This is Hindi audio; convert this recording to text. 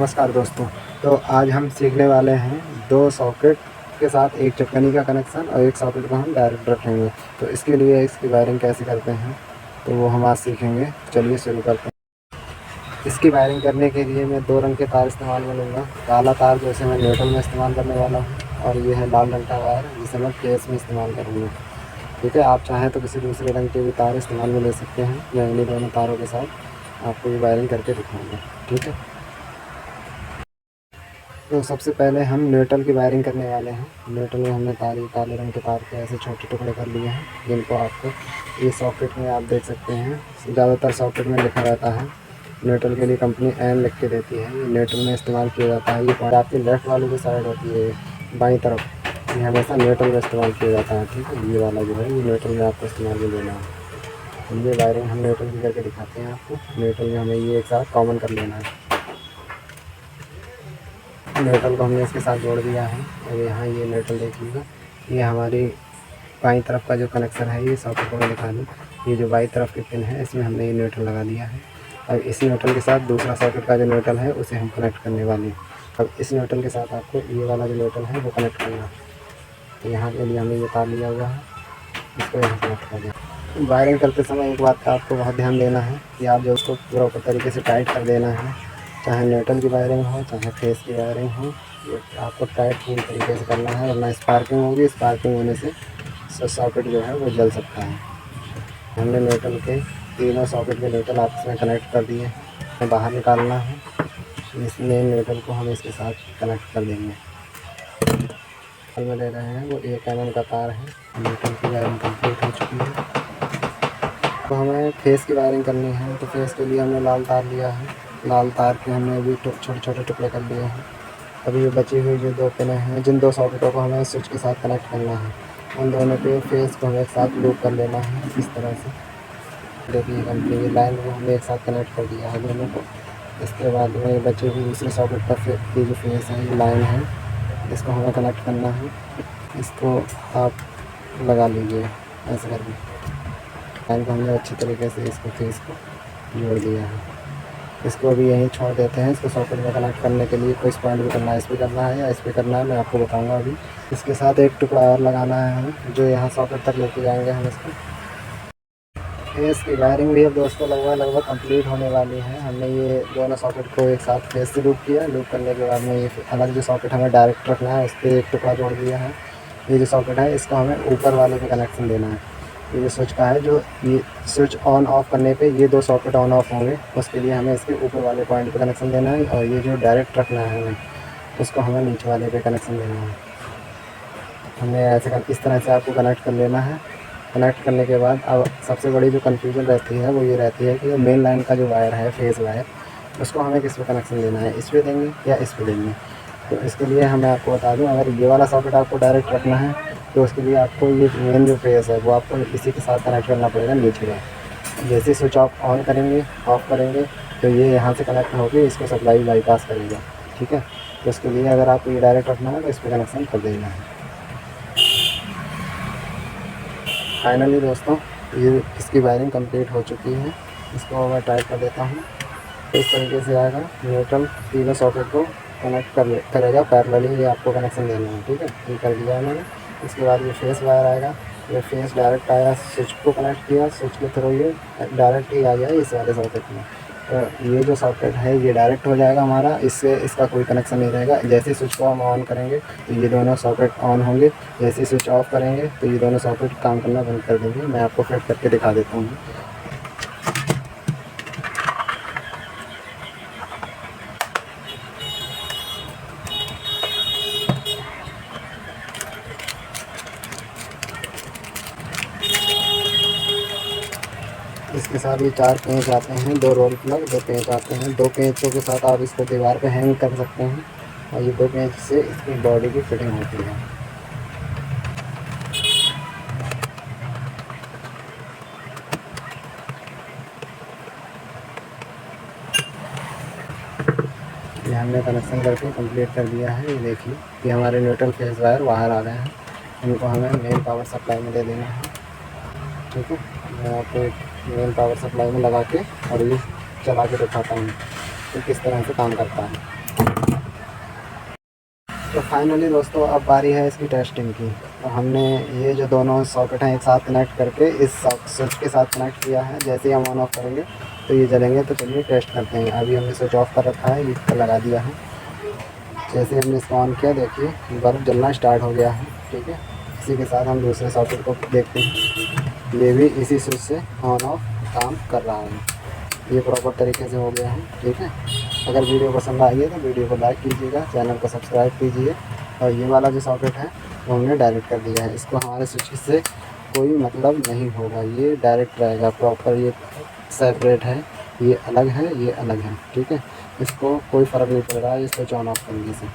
नमस्कार दोस्तों। तो आज हम सीखने वाले हैं दो सॉकेट के साथ एक चटकनी का कनेक्शन और एक सॉकेट को हम डायरेक्ट रखेंगे। तो इसके लिए इसकी वायरिंग कैसे करते हैं तो वो हम आज सीखेंगे। चलिए शुरू करते हैं। इसकी वायरिंग करने के लिए मैं दो रंग के तार इस्तेमाल में लूँगा। काला तार जैसे मैं न्यूट्रल में इस्तेमाल करने वाला हूँ और ये है लाल रंग का वायर जिसे मैं फेस में इस्तेमाल करूँगा। ठीक है, आप चाहें तो किसी दूसरे रंग के भी तार इस्तेमाल में ले सकते हैं। मैं इन्हीं दोनों तारों के साथ आपको वायरिंग करके दिखाऊँगा। ठीक है, तो सबसे पहले हम न्यूट्रल की वायरिंग करने वाले हैं। न्यूट्रल में हमने काले रंग के तार के ऐसे छोटे टुकड़े कर लिए हैं, जिनको आपको ये सॉकेट में आप देख सकते हैं। ज़्यादातर सॉकेट में लिखा रहता है। न्यूट्रल के लिए कंपनी एन लिख के देती है। ये न्यूट्रल में इस्तेमाल किया जाता है। ये पॉइंट आपकी लेफ़्ट वाली जो साइड होती है बाईं तरफ, ये हमेशा न्यूट्रल में इस्तेमाल किया जाता है। ठीक है, ये वाला जो है ये न्यूट्रल में आपको इस्तेमाल में लेना है। ये वायरिंग हम न्यूट्रल की करके दिखाते हैं आपको। न्यूट्रल में हमें ये एक साथ कॉमन कर लेना है। न्यूट्रल को हमने इसके साथ जोड़ दिया है और यहाँ ये न्यूट्रल देखिएगा, ये हमारी बाईं तरफ का जो कनेक्शन है ये सॉकेट को मैं दिखा दूँ। ये जो बाईं तरफ की पिन है इसमें हमने ये न्यूट्रल लगा दिया है। अब इस न्यूट्रल के साथ दूसरा सॉकेट का जो न्यूट्रल है उसे हम कनेक्ट करने वाले हैं। अब इस न्यूट्रल के साथ आपको ये वाला जो न्यूट्रल है वो कनेक्ट करना है। तो यहाँ के लिए हमने ये तार लिया हुआ है, इसको यहाँ कनेक्ट कर दिया। वायरिंग करते समय एक बात का आपको बहुत ध्यान देना है कि आप जो उसको प्रॉपर तरीके से टाइट कर देना है। चाहे न्यूट्रल की वायरिंग हो चाहे फेस की वायरिंग हो, ये आपको टाइट पूरी तरीके से करना है, वरना स्पार्किंग होगी। स्पार्किंग होने से सॉकेट जो है वो जल सकता है। हमने न्यूट्रल के तीनों सॉकेट के न्यूट्रल आपस में कनेक्ट कर दिए। बाहर निकालना है, इस मेन न्यूट्रल को हम इसके साथ कनेक्ट कर देंगे। में ले रहे हैं वो 1 mm का तार है। न्यूट्रल की वायरिंग कंप्लीट हो चुकी है। तो हमें फेस की वायरिंग करनी है, तो फेस के लिए हमने लाल तार लिया है। लाल तार के हमने अभी छोटे छोटे टुकड़े कर लिए हैं। अभी ये बची हुई जो 2 पिनें हैं, जिन 2 सॉकेटों को हमें स्विच के साथ कनेक्ट करना है, उन दोनों के फेस को हमें एक साथ लूप कर लेना है इस तरह से। देखिए कंपनी की लाइन को हमने एक साथ कनेक्ट कर दिया है दोनों को। इसके बाद में बचे हुए दूसरे सॉकेट का ये जो फेस है, ये लाइन है, इसको हमें कनेक्ट करना है। इसको आप लगा लीजिए ऐसे करके। लाइन को हमने अच्छी तरीके से इसको फेस को जोड़ दिया है। इसको अभी यहीं छोड़ देते हैं। इसको सॉकेट में कनेक्ट करने के लिए कोई पॉइंट भी करना है, इस पर करना है या इस पर करना है, मैं आपको बताऊंगा अभी। इसके साथ एक टुकड़ा और लगाना है हमें, जो यहाँ सॉकेट तक लेके जाएंगे हम इसको। फेस की वायरिंग भी अब दोस्तों लगभग कंप्लीट होने वाली है। हमने ये दोनों सॉकेट को एक साथ फेस से लूप किया। लूप करने के बाद में ये अलग जो सॉकेट हमें डायरेक्ट रखना है, उस पर एक टुकड़ा जोड़ दिया है। ये जो सॉकेट है इसको हमें ऊपर वाले पे कनेक्शन देना है। ये जो स्विच का है, जो ये स्विच ऑन ऑफ करने पे ये 2 सॉकेट ऑन ऑफ होंगे, उसके लिए हमें इसके ऊपर वाले पॉइंट पे कनेक्शन देना है। और ये जो डायरेक्ट रखना है हमें, उसको हमें नीचे वाले पे कनेक्शन देना है। हमने ऐसे इस तरह से आपको कनेक्ट कर लेना है। कनेक्ट करने के बाद अब सबसे बड़ी जो कन्फ्यूज़न रहती है वो ये रहती है कि मेन लाइन का जो वायर है, फेस वायर, उसको हमें किस पे कनेक्शन देना है, इस पे देंगे या इस पे देंगे। तो इसके लिए हमें आपको बता दूं, अगर ये वाला सॉकेट आपको डायरेक्ट रखना है तो उसके लिए आपको ये मेन जो फेस है वो आपको इसी के साथ कनेक्ट करना पड़ेगा नीचे का। जैसे स्विच ऑफ ऑन करेंगे, ऑफ़ करेंगे, तो ये यहाँ से कनेक्ट होकर इसको सप्लाई बाईपास करेगा। ठीक है, तो उसके लिए अगर आपको ये डायरेक्ट रखना है तो इस पर कनेक्शन कर देना है। फाइनली दोस्तों ये इसकी वायरिंग कंप्लीट हो चुकी है। इसको मैं टाइट कर देता हूँ। इस तरीके से आएगा। न्यूट्रल तीनों सॉकेट को कनेक्ट करेगा पैरेलली। ये आपको कनेक्शन देना है। ठीक है, ये कर दिया है मैंने। इसके बाद ये फेस वायर आएगा। ये फेस डायरेक्ट आया, स्विच को कनेक्ट किया, स्विच के थ्रू ये डायरेक्ट ही आ गया इस वाले सॉकेट में। तो ये जो सॉकेट है ये डायरेक्ट हो जाएगा हमारा, इससे इसका कोई कनेक्शन नहीं रहेगा। जैसे स्विच को हम ऑन करेंगे तो ये दोनों सॉकेट ऑन होंगे, जैसे स्विच ऑफ करेंगे तो ये दोनों सॉकेट काम करना बंद कर देंगे। मैं आपको फिट करके दिखा देता हूँ। इसके साथ ये 4 पेंच आते हैं, 2 रोल प्लग, 2 पेंच आते हैं। 2 पेंचों के साथ आप इसको दीवार पे हैंग कर सकते हैं और ये 2 पेंच से इसकी बॉडी की फिटिंग होती है। ये हमने कनेक्शन करके कंप्लीट कर दिया है। ये देखिए ये हमारे न्यूट्रल फेस वायर बाहर आ गए हैं। इनको हमें मेन पावर सप्लाई में दे देना है। ठीक है, मैं आपको मेन पावर सप्लाई में लगा के और ये चला के दिखाता हूँ कि किस तरह से काम करता है। तो फाइनली दोस्तों अब बारी है इसकी टेस्टिंग की। तो हमने ये जो दोनों सॉकेट हैं एक साथ कनेक्ट करके इस स्विच के साथ कनेक्ट किया है। जैसे ही हम ऑन ऑफ करेंगे तो ये जलेंगे। तो चलिए टेस्ट करते हैं। अभी हमने स्विच ऑफ कर रखा है, ये लगा दिया है। जैसे हमने इसको ऑन किया देखिए बल्ब जलना स्टार्ट हो गया है। ठीक है, इसी के साथ हम दूसरे सॉकेट को देखते हैं। ये भी इसी स्विच से ऑन ऑफ काम कर रहा है। ये प्रॉपर तरीके से हो गया है। ठीक है, अगर वीडियो पसंद आई है तो वीडियो को लाइक कीजिएगा, चैनल को सब्सक्राइब कीजिए। और ये वाला जो सॉकेट है वो हमने डायरेक्ट कर दिया है। इसको हमारे स्विच से कोई मतलब नहीं होगा, ये डायरेक्ट रहेगा प्रॉपर। ये सेपरेट है, ये अलग है, ये अलग है। ठीक है, इसको कोई फ़र्क नहीं पड़ रहा है इसको ऑन ऑफ करने से।